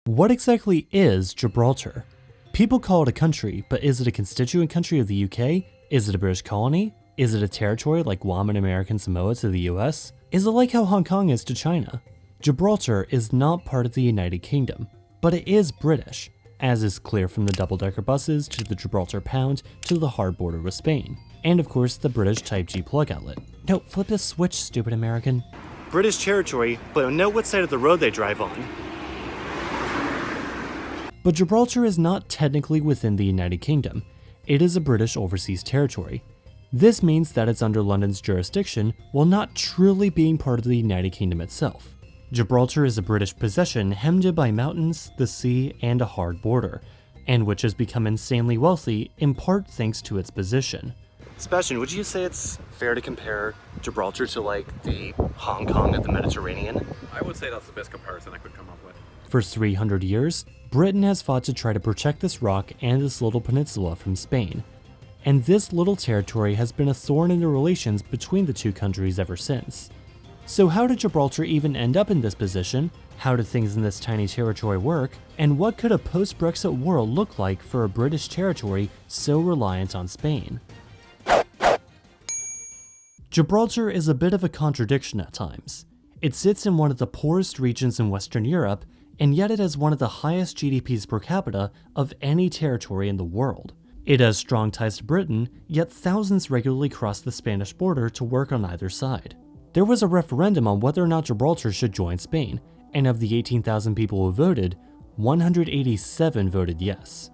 What exactly is Gibraltar? People call it a country, but is it a constituent country of the UK? Is it a British colony? Is it a territory like Guam and American Samoa to the US? Is it like how Hong Kong is to China? Gibraltar is not part of the United Kingdom, but it is British, as is clear from the double-decker buses to the Gibraltar Pound to the hard border with Spain, and of course the British Type G plug outlet. No, flip the switch, stupid American. British territory, but know what side of the road they drive on. But Gibraltar is not technically within the United Kingdom. It is a British overseas territory. This means that it's under London's jurisdiction while not truly being part of the United Kingdom itself. Gibraltar is a British possession hemmed in by mountains, the sea, and a hard border, and which has become insanely wealthy in part thanks to its position. Sebastian, would you say it's fair to compare Gibraltar to like the Hong Kong of the Mediterranean? I would say that's the best comparison I could come up with. For 300 years, Britain has fought to try to protect this rock and this little peninsula from Spain, and this little territory has been a thorn in the relations between the two countries ever since. So how did Gibraltar even end up in this position? How did things in this tiny territory work? And what could a post-Brexit world look like for a British territory so reliant on Spain? Gibraltar is a bit of a contradiction at times. It sits in one of the poorest regions in Western Europe, and yet it has one of the highest GDPs per capita of any territory in the world. It has strong ties to Britain, yet thousands regularly cross the Spanish border to work on either side. There was a referendum on whether or not Gibraltar should join Spain, and of the 18,000 people who voted, 187 voted yes.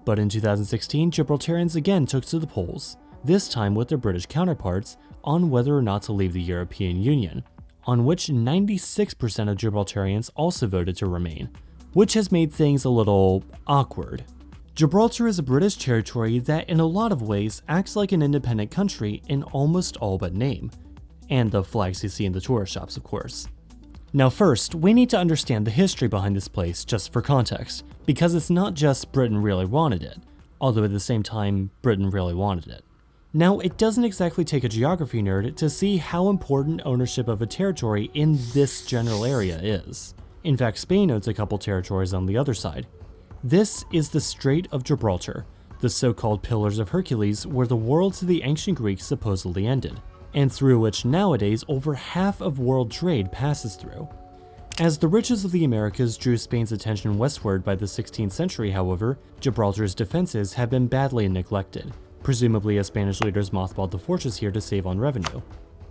But in 2016, Gibraltarians again took to the polls, this time with their British counterparts, on whether or not to leave the European Union, on which 96% of Gibraltarians also voted to remain, which has made things a little awkward. Gibraltar is a British territory that in a lot of ways acts like an independent country in almost all but name, and the flags you see in the tourist shops, of course. Now first, we need to understand the history behind this place just for context, because it's not just Britain really wanted it, although at the same time, Britain really wanted it. Now, it doesn't exactly take a geography nerd to see how important ownership of a territory in this general area is. In fact, Spain owns a couple territories on the other side. This is the Strait of Gibraltar, the so-called Pillars of Hercules where the worlds of the ancient Greeks supposedly ended, and through which nowadays over half of world trade passes through. As the riches of the Americas drew Spain's attention westward by the 16th century, however, Gibraltar's defenses have been badly neglected, presumably as Spanish leaders mothballed the fortress here to save on revenue.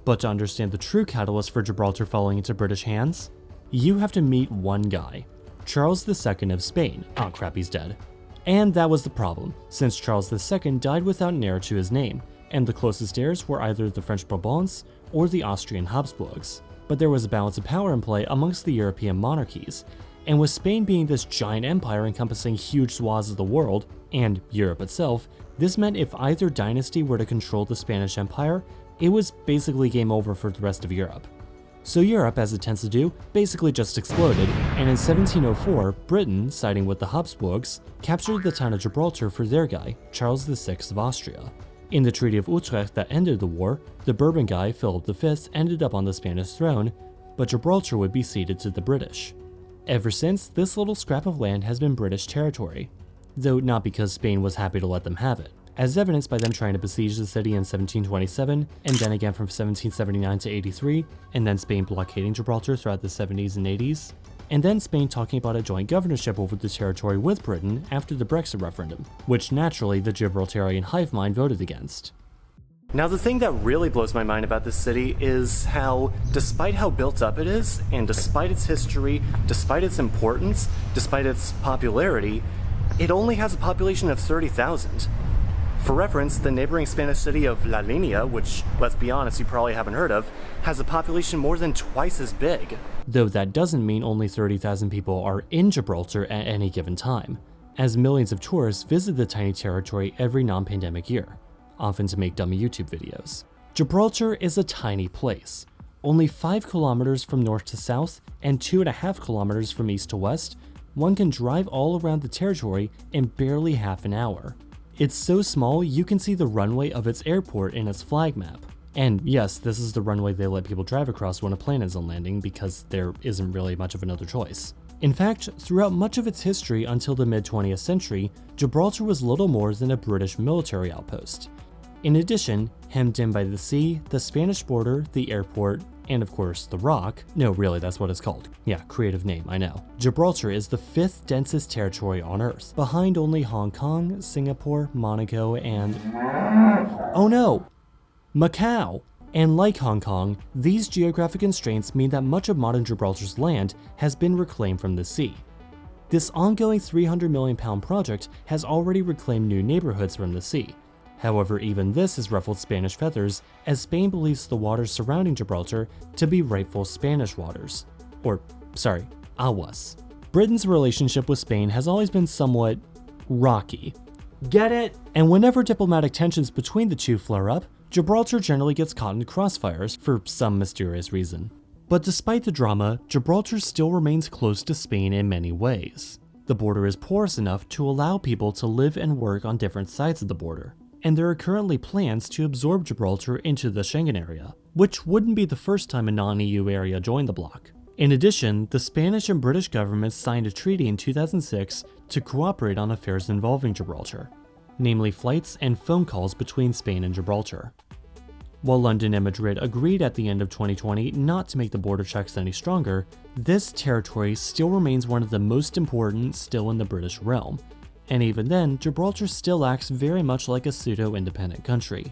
But to understand the true catalyst for Gibraltar falling into British hands, you have to meet one guy, Charles II of Spain. Oh crap, he's dead. And that was the problem, since Charles II died without an heir to his name, and the closest heirs were either the French Bourbons or the Austrian Habsburgs. But there was a balance of power in play amongst the European monarchies, and with Spain being this giant empire encompassing huge swaths of the world, and Europe itself, this meant if either dynasty were to control the Spanish Empire, it was basically game over for the rest of Europe. So Europe, as it tends to do, basically just exploded, and in 1704, Britain, siding with the Habsburgs, captured the town of Gibraltar for their guy, Charles VI of Austria. In the Treaty of Utrecht that ended the war, the Bourbon guy, Philip V, ended up on the Spanish throne, but Gibraltar would be ceded to the British. Ever since, this little scrap of land has been British territory, though not because Spain was happy to let them have it, as evidenced by them trying to besiege the city in 1727, and then again from 1779 to 83, and then Spain blockading Gibraltar throughout the 70s and 80s, and then Spain talking about a joint governorship over the territory with Britain after the Brexit referendum, which naturally the Gibraltarian hive mind voted against. Now the thing that really blows my mind about this city is how, despite how built up it is, and despite its history, despite its importance, despite its popularity, it only has a population of 30,000. For reference, the neighboring Spanish city of La Linea, which, let's be honest, you probably haven't heard of, has a population more than twice as big. Though that doesn't mean only 30,000 people are in Gibraltar at any given time, as millions of tourists visit the tiny territory every non-pandemic year, often to make dummy YouTube videos. Gibraltar is a tiny place, only 5 kilometers from north to south and 2.5 kilometers from east to west. One can drive all around the territory in barely half an hour. It's so small you can see the runway of its airport in its flag map. And yes, this is the runway they let people drive across when a plane is on landing because there isn't really much of another choice. In fact, throughout much of its history until the mid-20th century, Gibraltar was little more than a British military outpost. In addition, hemmed in by the sea, the Spanish border, the airport, and of course the Rock, no really that's what it's called, yeah, creative name, I know. Gibraltar is the 5th densest territory on Earth, behind only Hong Kong, Singapore, Monaco, and oh no! Macau! And like Hong Kong, these geographic constraints mean that much of modern Gibraltar's land has been reclaimed from the sea. This ongoing £300 million project has already reclaimed new neighborhoods from the sea. However, even this has ruffled Spanish feathers, as Spain believes the waters surrounding Gibraltar to be rightful Spanish waters. Or, sorry, aguas. Britain's relationship with Spain has always been somewhat rocky. Get it? And whenever diplomatic tensions between the two flare up, Gibraltar generally gets caught in crossfires for some mysterious reason. But despite the drama, Gibraltar still remains close to Spain in many ways. The border is porous enough to allow people to live and work on different sides of the border, and there are currently plans to absorb Gibraltar into the Schengen area, which wouldn't be the first time a non-EU area joined the bloc. In addition, the Spanish and British governments signed a treaty in 2006 to cooperate on affairs involving Gibraltar, namely flights and phone calls between Spain and Gibraltar. While London and Madrid agreed at the end of 2020 not to make the border checks any stronger, this territory still remains one of the most important still in the British realm, and even then, Gibraltar still acts very much like a pseudo-independent country.